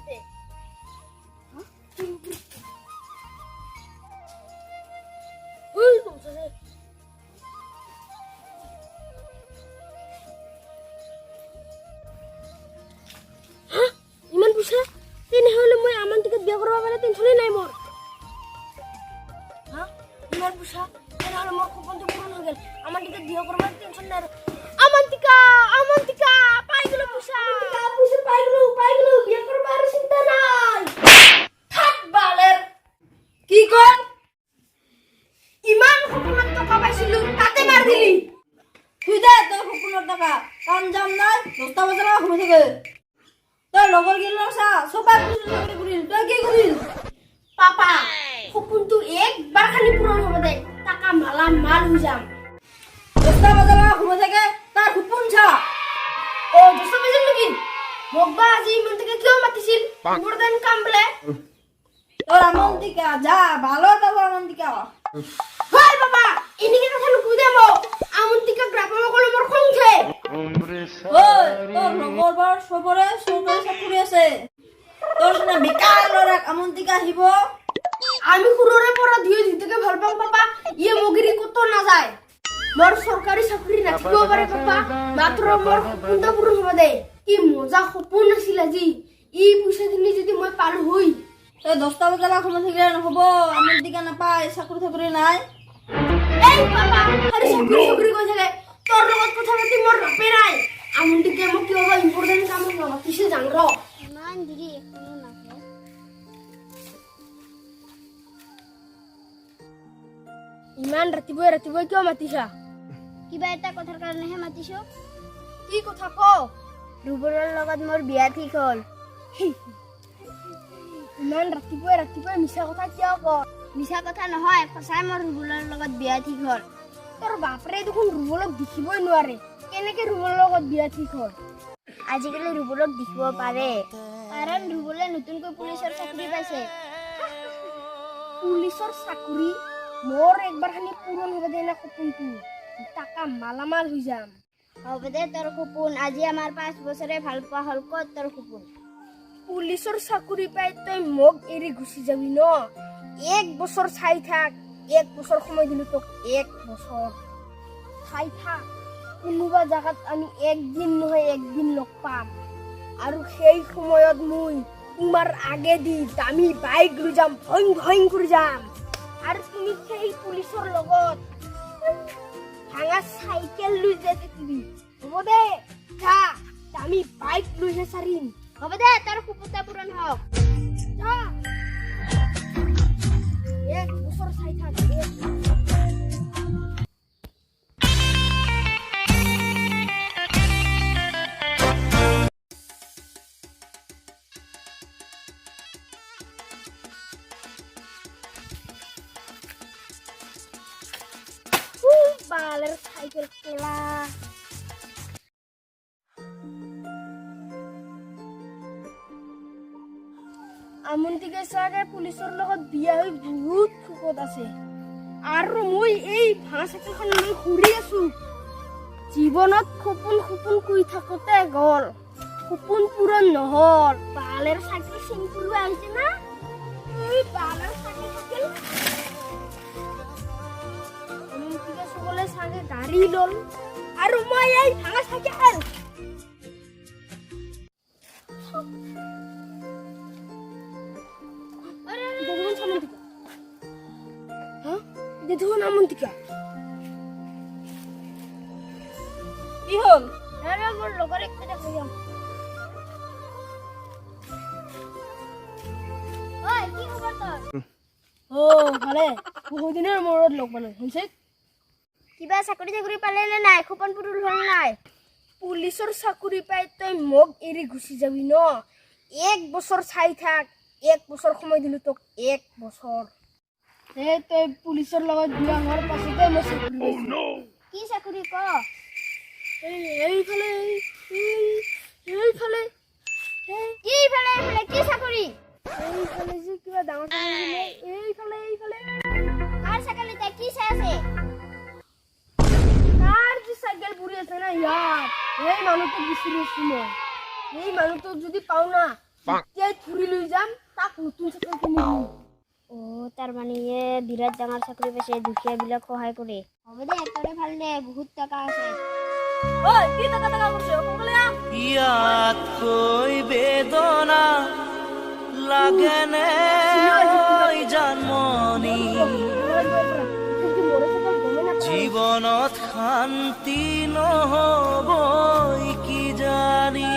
আছে ওই পৌঁছাছে ইমান পইচা তেনেহলে মই আমান্তিকে বিয়া কৰিব পাৰে টেনচনে নাই মোৰ ইমান পইচা তেনেহলে মোৰ সপোনটো পূৰণ হৈ গ'ল আমান্তিকে বিয়া কৰিব টেনচন নাই আমান্তিকা আমান্তিকা পাই গলো পইচা পইচা পাই গলো বিয়া কৰিব আৰু চিন্তা নাই থাক বালেৰ কি কয় ইমান সপোনত টকা পাইছিলো তাতে মাৰ দিলি তুই দে তোৰ সপোনৰ টকা কাম যাম নাই 10টা বজাৰ সময় থাকে তোৰ লগৰ গিল চা সবাই চাকৰি কৰিল তই কি কৰিল পাপা সপোনটো একবাৰ খালি পূৰণ হ'ব দে টাকা মালা মাল হৈ যাম 10টা বজাৰ সময় থাকে তাৰ সপোন চা ও 10টা বাজিল নেকি মগবা আজি ইমান থেকে কিয় মাতিছিল মোৰ দেন কাম বলে তোর আমন্তিকা যা ভালো তব আমন্তিকা হয় বাবা ইনিকে কথা নুকুই দে মো আমন্তিকা গ্রামে কলে মোর খংছে ওই তোর লগৰ বৰ সবৰে সৰকাৰি চাকৰি আছে তোৰ না বেকাৰ লৰাক আমন্তিকা আহিব আমি কুৰৰে পৰা দিও দিতেকে ভাল পাম পাপা ইয়ে মগিৰি কত না যায় মোৰ সৰকাৰি চাকৰি ৰাখিব পাৰে পাপা মাত্ৰ মোৰ সপোনটা পূৰণ হ'ব দে কি মজা সপোন আছিল আজি ই পইচাখিনি যদি মই পালো হই 10টা বজাৰ সময় থাকিলে নহব আমন্তিকা নাপায় চাকৰি নাই এই পাপা আৰে চাকৰি কৈ থাকে তোৰ লগত কথা পাতি মোৰ ৰপে নাই আমন্তিকে মোক কিয় বা ইম্পৰ্টেন্ট কাম নহয় কিছে জান ৰ ইমান দিৰি এখনো নাহে ইমান ৰাতিপুৱাই কিয় মাতিছা কিবা এটা কথাৰ কাৰণেহে মাতিছো কি কথা ক ৰুবলৰ লগত মোৰ বিয়া ঠিক হ'ল ইমান ৰাতিপুৱাই মিছা কথা কিয় ক মিছা কথা নহয় সঁচাই মোৰ ৰুবলৰ লগত বিয়া ঠিক হ'ল তোৰ বাপৰে দেখোন ৰুবলক দেখিবই নোৱাৰে কেনেকে ৰুবলৰ লগত বিয়া ঠিক হ'ল আজিকালি ৰুবলক দেখিব পাৰে কাৰণ ৰুবলে নতুনকৈ পুলিচৰ চাকৰি পাইছে পুলিচৰ চাকৰি মোৰ একবাৰ খালি পূৰণ হ'ব দে না সপোনটো টাকা মালামাল হৈ যাম হ'ব দে তোৰ সপোন আজি আমাৰ 5 বছৰে ভাল পোৱা হ'ল ক'ত তোৰ সপোন পুলিচৰ চাকৰি পাই তই মোক এৰি গুচি যাবি ন 1 বছৰ চাই থাক 1 বছৰ সময় দিলো তোক 1 বছৰ চাই থাক কোনোবা জাগাত আমি একদিন নহয় একদিন লগ পাম আৰু সেই সময়ত মই তোমাৰ আগেদি দামী বাইক লৈ যাম ভয়ং কৰি যাম আৰু তুমি সেই পুলিচৰ লগত ভাঙা চাইকেল লৈ যেতে দিবি হ'ব দে যা দামী বাইক লৈ চাৰিম হ'ব দে তোৰ সপোনটা পূৰণ হওক যা 1 বছৰ চাই থাক বালেৰ সাইকেল খেলা আমন্তিকে চাগে পুলিচৰ লগত বিয়া হৈ বহুত সুখত আছে আৰু মই এই ভাঙা চাইকেলখন লৈ ঘূৰি আছো জীৱনত সপোন কৈ থাকোতে গ'ল সপোন পূৰণ নহল বালেৰ চাইকেল চিম্পুল আহিছে না এই বালেৰ চাইকেল আমন্তিকে চবলে চাগে গাড়ী লল আৰু মই এই ভাঙা চাইকেল দেখুন আমন্তিকা কি হল আৰে মোৰ লগৰ একটা দেখো যাম ওই কি খবৰ তোৰ ও ভালে বহুত দিনৰ মূৰত লগ পালো হৈছে কিবা চাকৰি পালে নে নাই খপন পূৰণ হ'ল নাই পুলিচৰ চাকৰি পাই তই মোক এৰি গুচি যাবি ন 1 বছৰ চাই থাক 1 বছৰ সময় দিলো তোক 1 বছৰ এই তই পুলিচৰ লগত বিয়া হোৱাৰ পাছতে মই চাকৰি পাইছো কি চাকৰি ক এইফালে কি চাকৰি এইফালে যে কিবা ডাঙৰ এইফালে কাৰ চাকৰি তাই কি চাই আছে কাৰ যে চাইকেল পুৰি আছে না ইয়াত এই মানুহটো বিচাৰি আছো মই এই মানুহটো যদি পাও না যে থুৰি লৈ যাম তাক নতুন চাকৰি কিনিম অ তাৰ মানে বিৰাট ডাঙৰ চাকৰি পাইছে দুখীয়াবিলাক সহায় কৰে হ'ব দে তৰে ভাল দে বহুত টকা আছে ঐ কি টাকা কৰিছ সোনকালে আহ ইয়াতকৈ বেদনা লাগেনে জানমনি জীৱনত শান্তি নহ'বই কি জানি